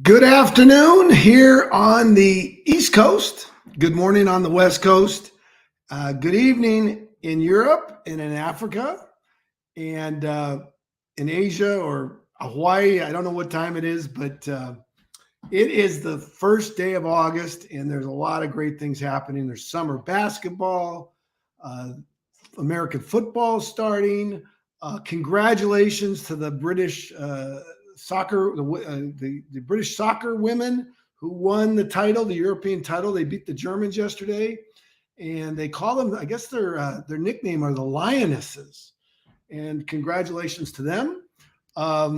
Good afternoon here on the East Coast. Good morning on the West Coast. Good evening in Europe and in Africa and in Asia or Hawaii. I don't know what time it is, but it is the first day of August and there's a lot of great things happening. There's summer basketball, American football starting. Congratulations to the British soccer, the British soccer women who won the title, the European title. They beat the Germans yesterday, and they call them, I guess their nickname are the Lionesses. And congratulations to them. A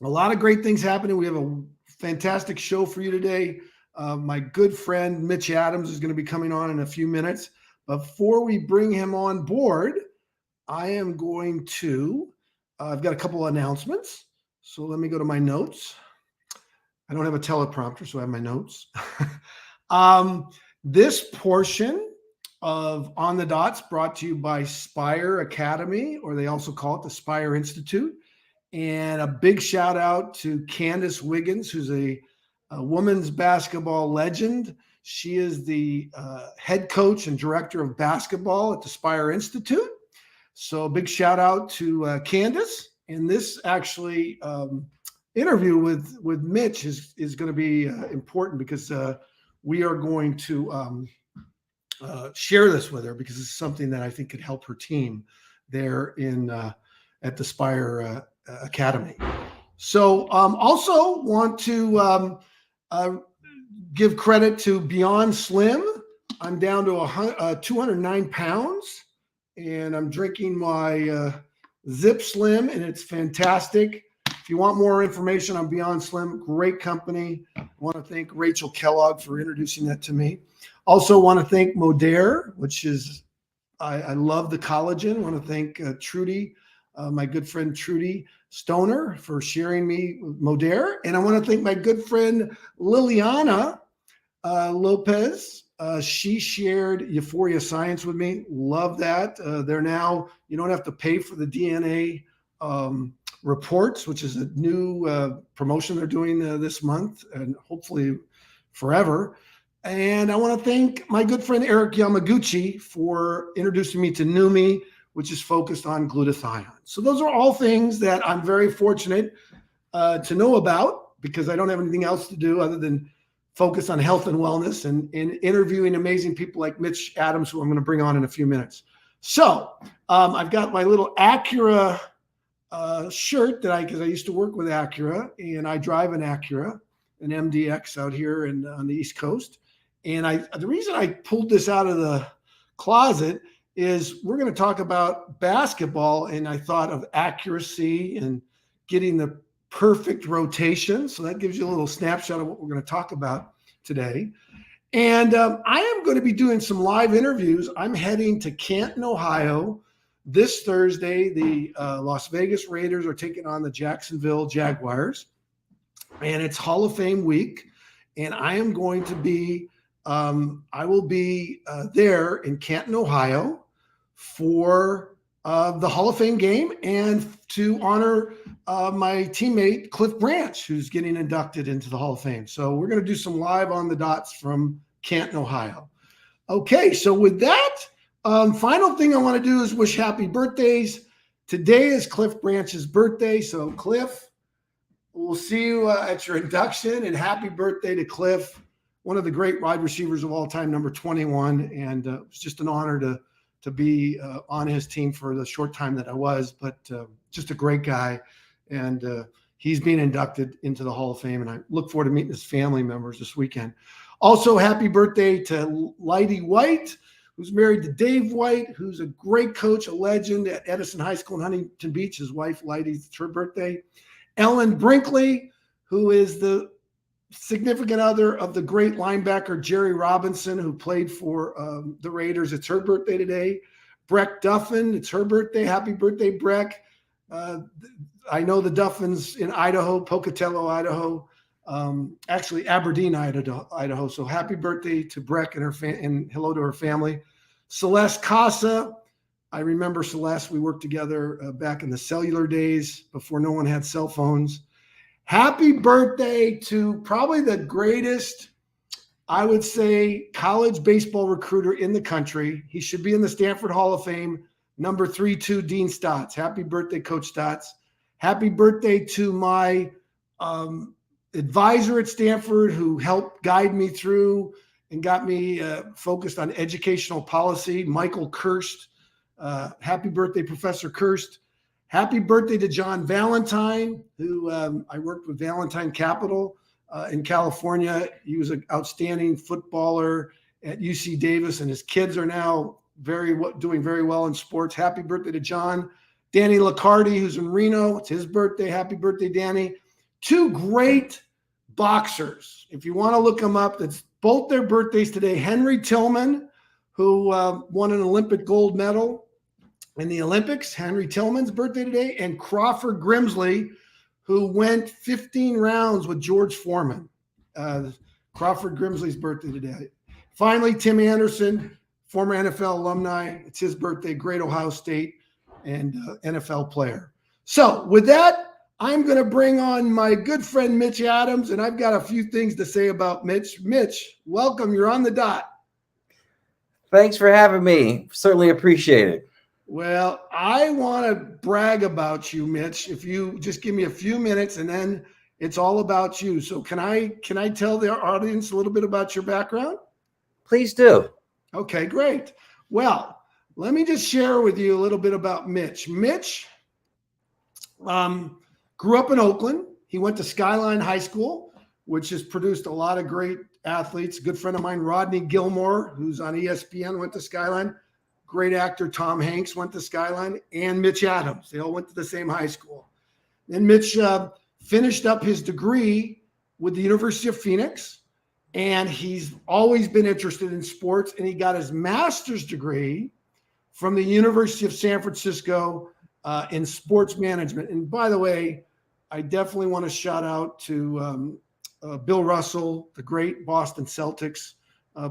lot of great things happening. We have a fantastic show for you today. My good friend Mitch Adams is going to be coming on in a few minutes. Before we bring him on board, I am going to, I've got a couple of announcements. So let me go to my notes. I don't have a teleprompter, so I have my notes. This portion of On the Dots brought to you by Spire Academy, or they also call it the Spire Institute. And a big shout out to Candace Wiggins, who's a women's basketball legend. She is the head coach and director of basketball at the Spire Institute. So a big shout out to Candace. And this actually interview with Mitch is going to be important because we are going to share this with her because it's something that I think could help her team there at the Spire Academy. So also want to give credit to Beyond Slim. I'm down to 209 pounds and I'm drinking my Zip Slim, and it's fantastic. If you want more information on Beyond Slim, great company. I want to thank Rachel Kellogg for introducing that to me. Also want to thank Modere, which is, I love the collagen. I want to thank Trudy, my good friend Trudy Stoner, for sharing me with Modere. And I want to thank my good friend Liliana Lopez. She shared Euphoria Science with me. Love that. They're now, you don't have to pay for the DNA reports, which is a new promotion they're doing this month and hopefully forever. And I want to thank my good friend Eric Yamaguchi for introducing me to Numi, which is focused on glutathione. So those are all things that I'm very fortunate to know about because I don't have anything else to do other than focus on health and wellness and interviewing amazing people like Mitch Adams, who I'm going to bring on in a few minutes. So I've got my little Acura shirt because I used to work with Acura and I drive an Acura, an MDX out here on the East Coast. And the reason I pulled this out of the closet is we're going to talk about basketball. And I thought of accuracy and getting the perfect rotation. So that gives you a little snapshot of what we're going to talk about today. And I am going to be doing some live interviews. I'm heading to Canton, Ohio this Thursday. The Las Vegas Raiders are taking on the Jacksonville Jaguars. And it's Hall of Fame week. And I am going to be, I will be there in Canton, Ohio for the Hall of Fame game and to honor my teammate Cliff Branch, who's getting inducted into the Hall of Fame. So we're going to do some live on the dots from Canton, Ohio. Okay, so with that, final thing I want to do is wish happy birthdays. Today is Cliff Branch's birthday. So Cliff, we'll see you at your induction, and happy birthday to Cliff, one of the great wide receivers of all time, number 21. And it's just an honor to be on his team for the short time that I was, but just a great guy. And he's being inducted into the Hall of Fame, and I look forward to meeting his family members this weekend. Also, happy birthday to Lighty White, who's married to Dave White, who's a great coach, a legend at Edison High School in Huntington Beach. His wife, Lighty, it's her birthday. Ellen Brinkley, who is the significant other of the great linebacker Jerry Robinson, who played for the Raiders. It's her birthday today. Breck Duffin, it's her birthday. Happy birthday, Breck. I know the Duffins in Idaho, Pocatello, Idaho. Actually Aberdeen, Idaho. So happy birthday to Breck and and hello to her family. Celeste Casa. I remember Celeste. We worked together back in the cellular days before no one had cell phones. Happy birthday to probably the greatest, I would say, college baseball recruiter in the country. He should be in the Stanford Hall of Fame. Number 32, Dean Stotts. Happy birthday, Coach Stotts. Happy birthday to my advisor at Stanford who helped guide me through and got me focused on educational policy, Michael Kirst. Happy birthday, Professor Kirst. Happy birthday to John Valentine, who I worked with Valentine Capital in California. He was an outstanding footballer at UC Davis, and his kids are now doing very well in sports. Happy birthday to John. Danny Liccardi, who's in Reno. It's his birthday. Happy birthday, Danny. Two great boxers. If you want to look them up, that's both their birthdays today. Henry Tillman, who won an Olympic gold medal in the Olympics. Henry Tillman's birthday today. And Crawford Grimsley, who went 15 rounds with George Foreman. Crawford Grimsley's birthday today. Finally, Tim Anderson, former NFL alumni. It's his birthday, great Ohio State and NFL player. So with that, I'm going to bring on my good friend, Mitch Adams, and I've got a few things to say about Mitch. Mitch, welcome. You're on the dot. Thanks for having me. Certainly appreciate it. Well, I want to brag about you, Mitch. If you just give me a few minutes and then it's all about you. So can I tell the audience a little bit about your background? Please do. Okay, great. Well, let me just share with you a little bit about Mitch. Mitch grew up in Oakland. He went to Skyline High School, which has produced a lot of great athletes. A good friend of mine, Rodney Gilmore, who's on ESPN, went to Skyline. Great actor Tom Hanks went to Skyline, and Mitch Adams. They all went to the same high school. And Mitch finished up his degree with the University of Phoenix, and he's always been interested in sports, and he got his master's degree from the University of San Francisco in sports management. And by the way, I definitely want to shout out to Bill Russell, the great Boston Celtics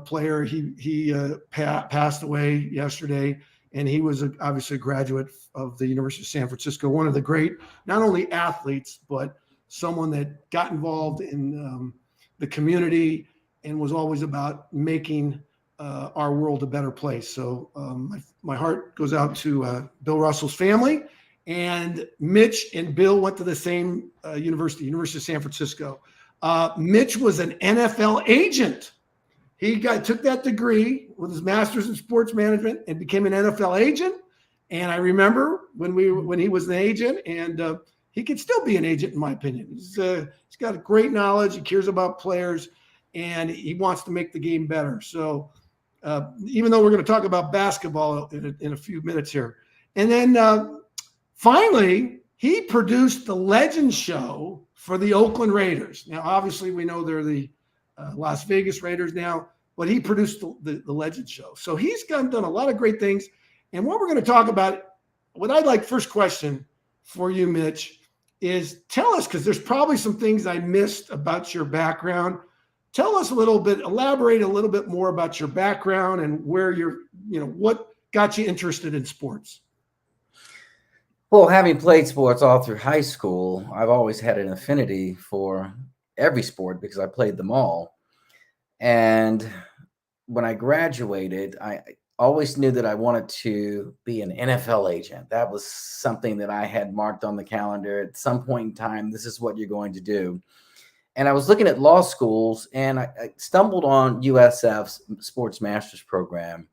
player. He passed away yesterday, and he was obviously a graduate of the University of San Francisco, one of the great, not only athletes, but someone that got involved in the community and was always about making our world a better place. So my heart goes out to Bill Russell's family. And Mitch and Bill went to the same University of San Francisco. Mitch was an NFL agent. He took that degree with his master's in sports management and became an NFL agent. And I remember when he was an agent, and he could still be an agent, in my opinion. He's got a great knowledge. He cares about players, and he wants to make the game better. So even though we're going to talk about basketball in a few minutes here. And then finally, he produced the Legend Show for the Oakland Raiders. Now, obviously, we know they're the Las Vegas Raiders now, but he produced the Legend Show. So he's done a lot of great things. And what we're going to talk about, what I'd like, first question for you, Mitch, is tell us, because there's probably some things I missed about your background. Tell us a little bit, elaborate a little bit more about your background and where what got you interested in sports. Well, having played sports all through high school, I've always had an affinity for every sport because I played them all. And when I graduated, I always knew that I wanted to be an NFL agent. That was something that I had marked on the calendar at some point in time. This is what you're going to do. And I was looking at law schools, and I stumbled on USF's Sports Master's Program.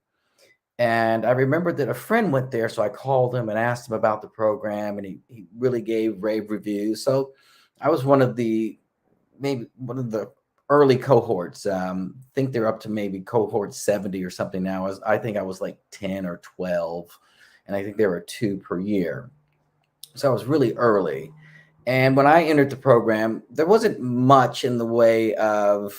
And I remembered that a friend went there, so I called him and asked him about the program, and he really gave rave reviews. So I was one of the early cohorts. I think they're up to maybe cohort 70 or something now. I think I was like 10 or 12, and I think there were 2 per year. So I was really early. And when I entered the program, there wasn't much in the way of,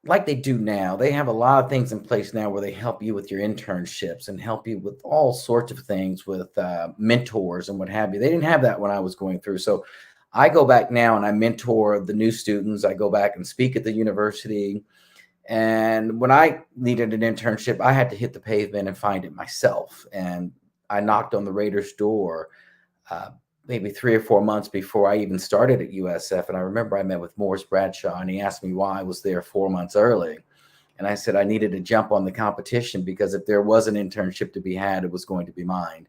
like they do now. They have a lot of things in place now where they help you with your internships and help you with all sorts of things with mentors and what have you. They didn't have that when I was going through. So I go back now and I mentor the new students. I go back and speak at the university. And when I needed an internship, I had to hit the pavement and find it myself. And I knocked on the Raiders' door maybe 3 or 4 months before I even started at USF. And I remember I met with Morris Bradshaw, and he asked me why I was there 4 months early. And I said I needed to jump on the competition, because if there was an internship to be had, it was going to be mine.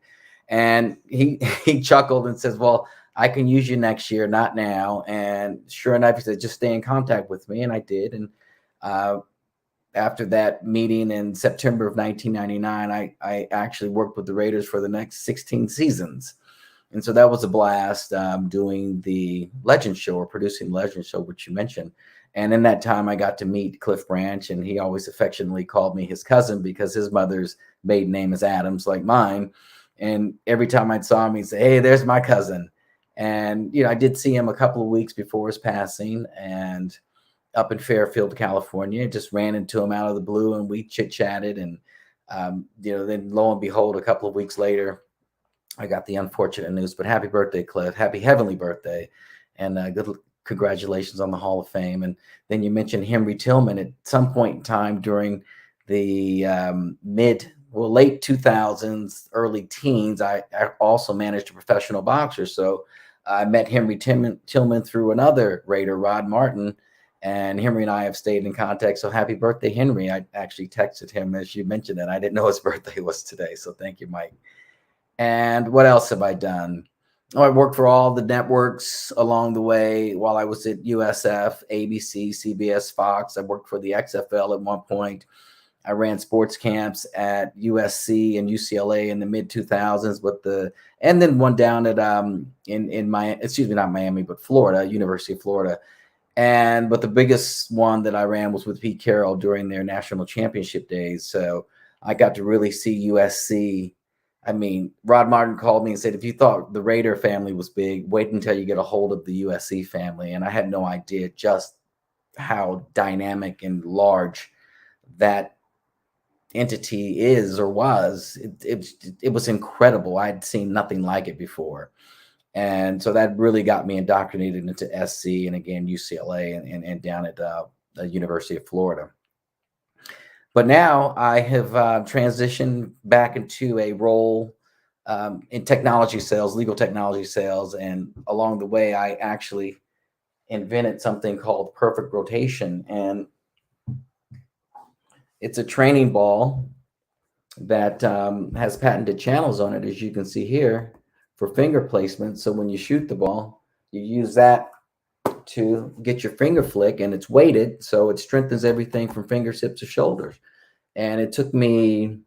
And he chuckled and says, well, I can use you next year, not now. And sure enough, he said, just stay in contact with me. And I did. And after that meeting in September of 1999, I actually worked with the Raiders for the next 16 seasons. And so that was a blast, doing the Legend Show, or producing the Legend Show, which you mentioned. And in that time, I got to meet Cliff Branch, and he always affectionately called me his cousin, because his mother's maiden name is Adams, like mine. And every time I saw him, he'd say, hey, there's my cousin. And, I did see him a couple of weeks before his passing, and up in Fairfield, California, just ran into him out of the blue, and we chit-chatted. And, then lo and behold, a couple of weeks later, I got the unfortunate news. But happy birthday, Cliff. Happy heavenly birthday. And congratulations on the Hall of Fame. And then you mentioned Henry Tillman. At some point in time during the late 2000s, early teens, I also managed a professional boxer. So I met Henry Tillman through another Raider, Rod Martin, and Henry and I have stayed in contact. So happy birthday, Henry. I actually texted him as you mentioned that. I didn't know his birthday was today. So thank you, Mike. And what else have I done? Oh, I worked for all the networks along the way while I was at USF, ABC, CBS, Fox. I worked for the XFL at one point. I ran sports camps at USC and UCLA in the mid 2000s, and then one down at in Miami, not Miami, but Florida, University of Florida. But the biggest one that I ran was with Pete Carroll during their national championship days. So I got to really see USC. I mean, Rod Martin called me and said, if you thought the Raider family was big, wait until you get a hold of the USC family. And I had no idea just how dynamic and large that entity is or was. It was incredible. I'd seen nothing like it before. And so that really got me indoctrinated into SC and again, UCLA and down at the University of Florida. But now I have transitioned back into a role in technology sales, legal technology sales. And along the way, I actually invented something called Perfect Rotation. And it's a training ball that has patented channels on it, as you can see here, for finger placement. So when you shoot the ball, you use that to get your finger flick, and it's weighted, so it strengthens everything from fingertips to shoulders. And it took me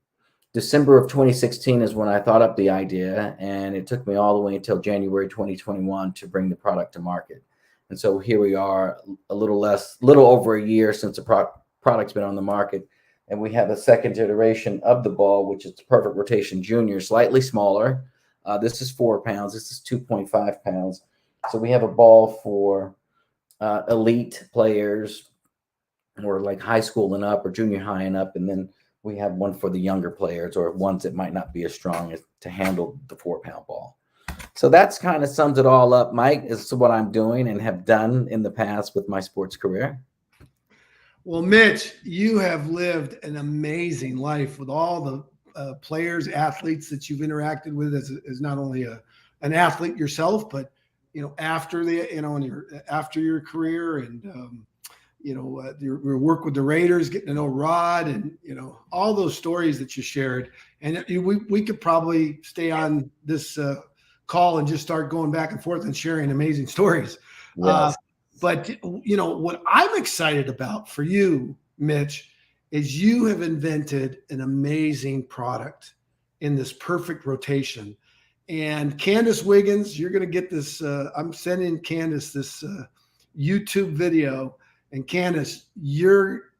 December of 2016 is when I thought up the idea, and it took me all the way until January 2021 to bring the product to market. And so here we are, a little over a year since the product's been on the market, and we have a second iteration of the ball, which is the Perfect Rotation Junior, slightly smaller. This is 4 pounds. This is 2.5 pounds. So we have a ball for elite players, or like high school and up, or junior high and up, and then we have one for the younger players, or ones that might not be as strong as to handle the 4-pound ball. So that's kind of sums it all up, Mike, as to what I'm doing and have done in the past with my sports career. Well, Mitch, you have lived an amazing life with all the players, athletes that you've interacted with as not only an athlete yourself, but after after your career, and your work with the Raiders, getting to know Rod, and all those stories that you shared. And we could probably stay on this call and just start going back and forth and sharing amazing stories. Yes. But what I'm excited about for you, Mitch, is you have invented an amazing product in this Perfect Rotation. And Candace Wiggins, you're going to get this. I'm sending Candace this YouTube video. And Candace, your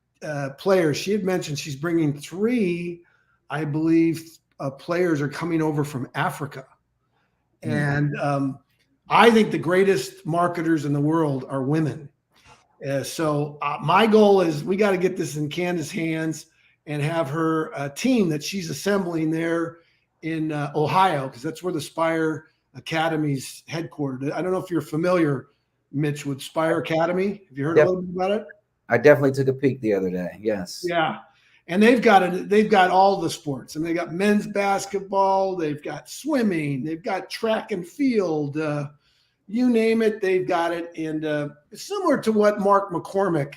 player, she had mentioned she's bringing 3, I believe, players are coming over from Africa. And I think the greatest marketers in the world are women. So my goal is we got to get this in Candace's hands and have her team that she's assembling there in Ohio, because that's where the Spire Academy's headquartered. I don't know if you're familiar, Mitch, with Spire Academy. Have you heard a little bit about it? I definitely took a peek the other day. Yes. Yeah. And they've got all the sports, and they got men's basketball, they've got swimming, they've got track and field, you name it, they've got it. And it's similar to what Mark McCormick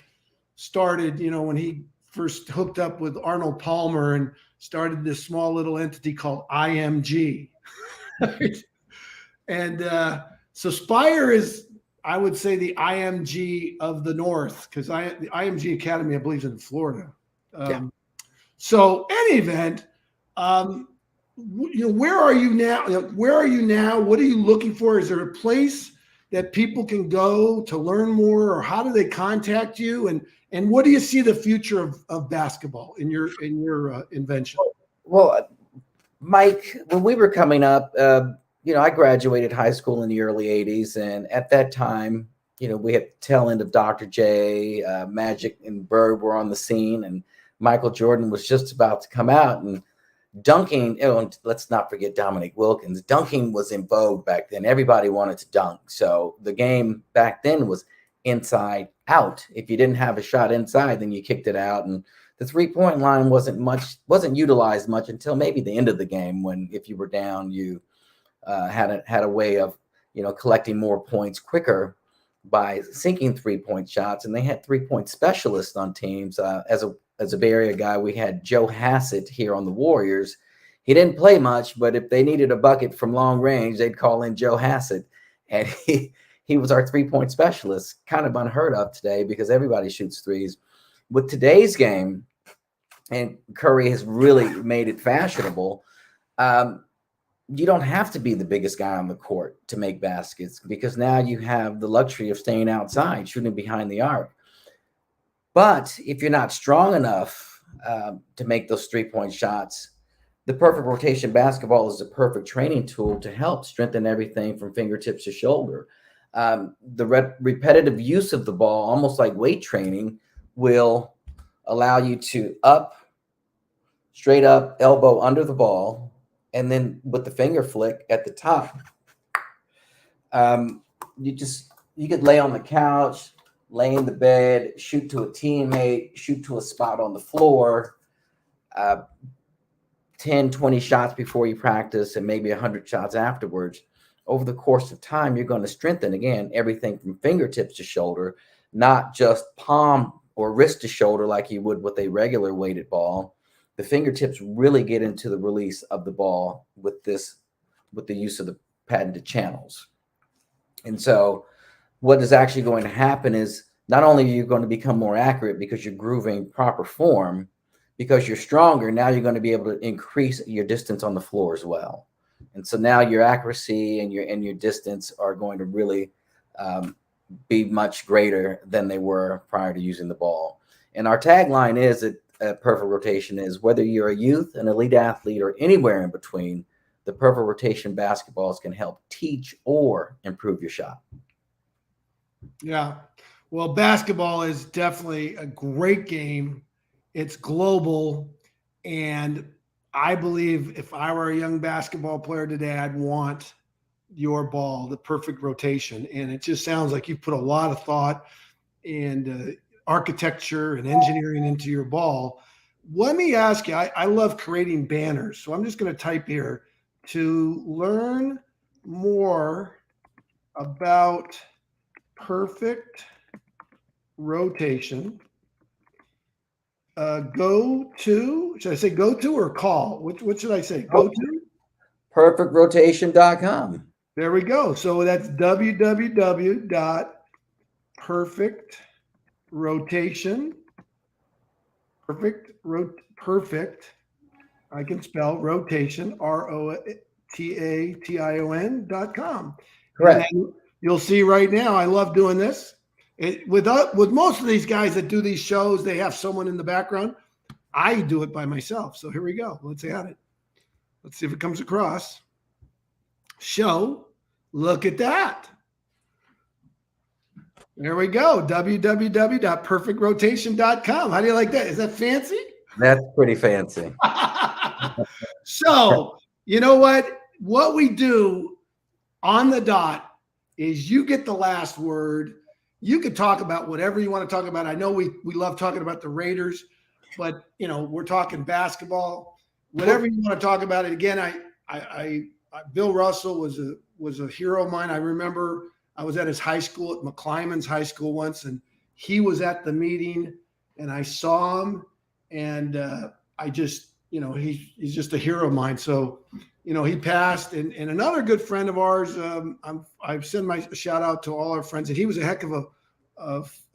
started, when he first hooked up with Arnold Palmer and started this small little entity called IMG. And so Spire is, I would say, the IMG of the North, because the IMG Academy, I believe, is in Florida. So, any event, where are you now? Where are you now? What are you looking for? Is there a place that people can go to learn more, or how do they contact you? And what do you see the future of basketball in your invention? Well, Mike, when we were coming up, I graduated high school in the early 80s. And at that time, we had the tail end of Dr. J, Magic and Bird were on the scene, and Michael Jordan was just about to come out. And dunking, and let's not forget Dominique Wilkins. Dunking was in vogue back then. Everybody wanted to dunk. So the game back then was inside out. If you didn't have a shot inside, then you kicked it out. And the 3-point line wasn't utilized much until maybe the end of the game, when if you were down, you had a way of collecting more points quicker by sinking 3-point shots. And they had 3-point specialists on teams. As a Bay Area guy, we had Joe Hassett here on the Warriors. He didn't play much, but if they needed a bucket from long range, they'd call in Joe Hassett, and he was our 3-point specialist. Kind of unheard of today because everybody shoots threes. With today's game, and Curry has really made it fashionable, you don't have to be the biggest guy on the court to make baskets, because now you have the luxury of staying outside, shooting behind the arc. But if you're not strong enough to make those 3-point shots, the Perfect Rotation basketball is a perfect training tool to help strengthen everything from fingertips to shoulder. The repetitive use of the ball, almost like weight training, will allow you to straight up, elbow under the ball, and then with the finger flick at the top, you could lay on the couch, lay in the bed, shoot to a teammate, shoot to a spot on the floor, 10, 20 shots before you practice, and maybe 100 shots afterwards. Over the course of time, you're going to strengthen, again, everything from fingertips to shoulder, not just palm or wrist to shoulder like you would with a regular weighted ball. The fingertips really get into the release of the ball with the use of the patented channels. And so what is actually going to happen is not only are you going to become more accurate because you're grooving proper form, because you're stronger, now you're going to be able to increase your distance on the floor as well. And so now your accuracy and your distance are going to really be much greater than they were prior to using the ball. And our tagline is that Perfect Rotation is, whether you're a youth, an elite athlete, or anywhere in between, the Perfect Rotation basketballs can help teach or improve your shot. Yeah. Well, basketball is definitely a great game. It's global. And I believe if I were a young basketball player today, I'd want your ball, the Perfect Rotation. And it just sounds like you put a lot of thought and architecture and engineering into your ball. Let me ask you, I love creating banners. So I'm just going to type here, to learn more about Perfect Rotation. Should I say go to or call? What should I say? Go to? PerfectRotation.com. There we go. So that's www.perfectrotation. Perfect. I can spell rotation, ROTATION.com. Correct. You'll see right now, I love doing this. With most of these guys that do these shows, they have someone in the background. I do it by myself. So here we go. Let's add it. Let's see if it comes across. Show. Look at that. There we go. www.perfectrotation.com. How do you like that? Is that fancy? That's pretty fancy. So, you know what? What we do on the dot is you get the last word. You could talk about whatever you want to talk about. I know we love talking about the Raiders. but we're talking basketball, whatever you want to talk about it. Again, Bill Russell was a hero of mine. I remember I was at his high school at McClymonds High School once, and he was at the meeting, and I saw him, and I just, he's just a hero of mine. So, he passed, and another good friend of ours. I've sent my shout out to all our friends, and he was a heck of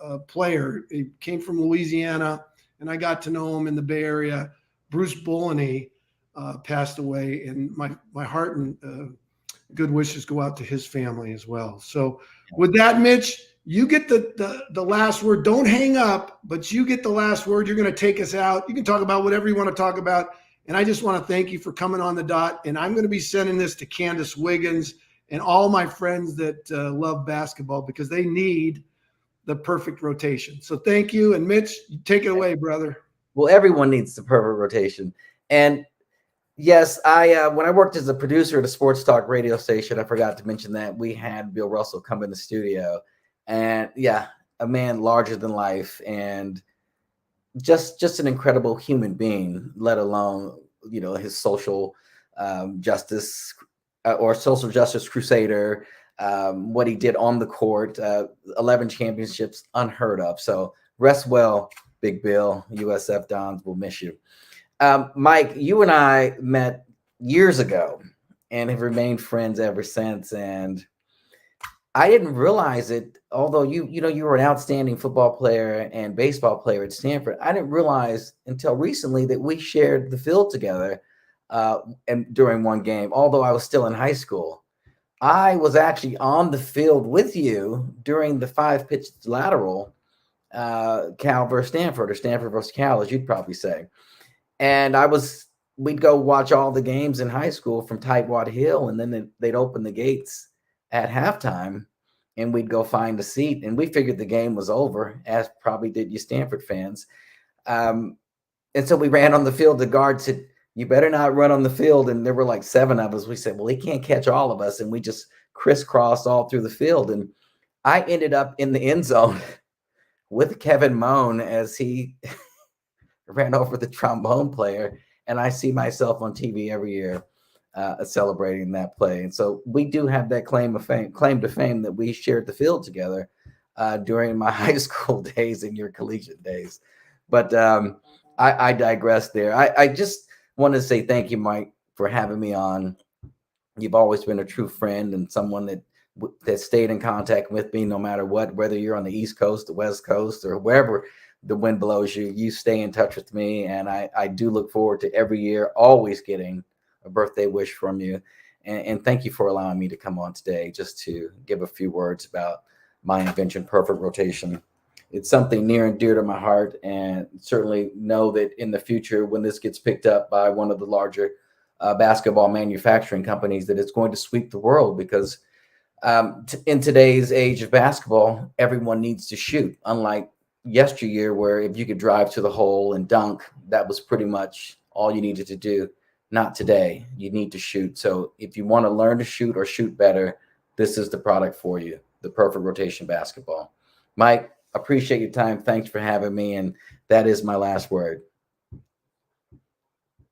a player. He came from Louisiana, and I got to know him in the Bay Area. Bruce Bulleney passed away, and my heart and good wishes go out to his family as well. So with that, Mitch, you get the last word. Don't hang up, but you get the last word. You're going to take us out. You can talk about whatever you want to talk about. And I just want to thank you for coming on the dot. And I'm going to be sending this to Candace Wiggins and all my friends that love basketball, because they need the perfect rotation. So thank you. And Mitch, take it away, brother. Well, everyone needs the perfect rotation. And yes, when I worked as a producer at a sports talk radio station, I forgot to mention that we had Bill Russell come in the studio, and a man larger than life, and just an incredible human being, let alone, his social justice or social justice crusader, what he did on the court, 11 championships, unheard of. So rest well, Big Bill. USF Dons will miss you. Mike, you and I met years ago and have remained friends ever since. And I didn't realize it, although you were an outstanding football player and baseball player at Stanford. I didn't realize until recently that we shared the field together and during one game, although I was still in high school. I was actually on the field with you during the 5-pitch lateral, Cal versus Stanford, or Stanford versus Cal, as you'd probably say. And we'd go watch all the games in high school from Tightwad Hill, and then they'd open the gates at halftime, and we'd go find a seat. And we figured the game was over, as probably did you Stanford fans. And so we ran on the field. The guard said, "You better not run on the field." And there were like 7 of us. We said, "Well, he can't catch all of us." And we just crisscrossed all through the field. And I ended up in the end zone with Kevin Moan as he ran over the trombone player. And I see myself on TV every year celebrating that play. And so we do have that claim to fame that we shared the field together during my high school days and your collegiate days. But I digress there. I just want to say thank you, Mike, for having me on. You've always been a true friend and someone that stayed in contact with me no matter what, whether you're on the East Coast, the West Coast, or wherever the wind blows you, you stay in touch with me. And I do look forward to every year always getting a birthday wish from you. And thank you for allowing me to come on today just to give a few words about my invention, Perfect Rotation. It's something near and dear to my heart, and certainly know that in the future, when this gets picked up by one of the larger basketball manufacturing companies, that it's going to sweep the world, because in today's age of basketball, everyone needs to shoot. Unlike yesteryear, where if you could drive to the hole and dunk, that was pretty much all you needed to do. Not today. You need to shoot. So if you want to learn to shoot or shoot better, this is the product for you, the Perfect Rotation basketball. Mike, appreciate your time. Thanks for having me. And that is my last word.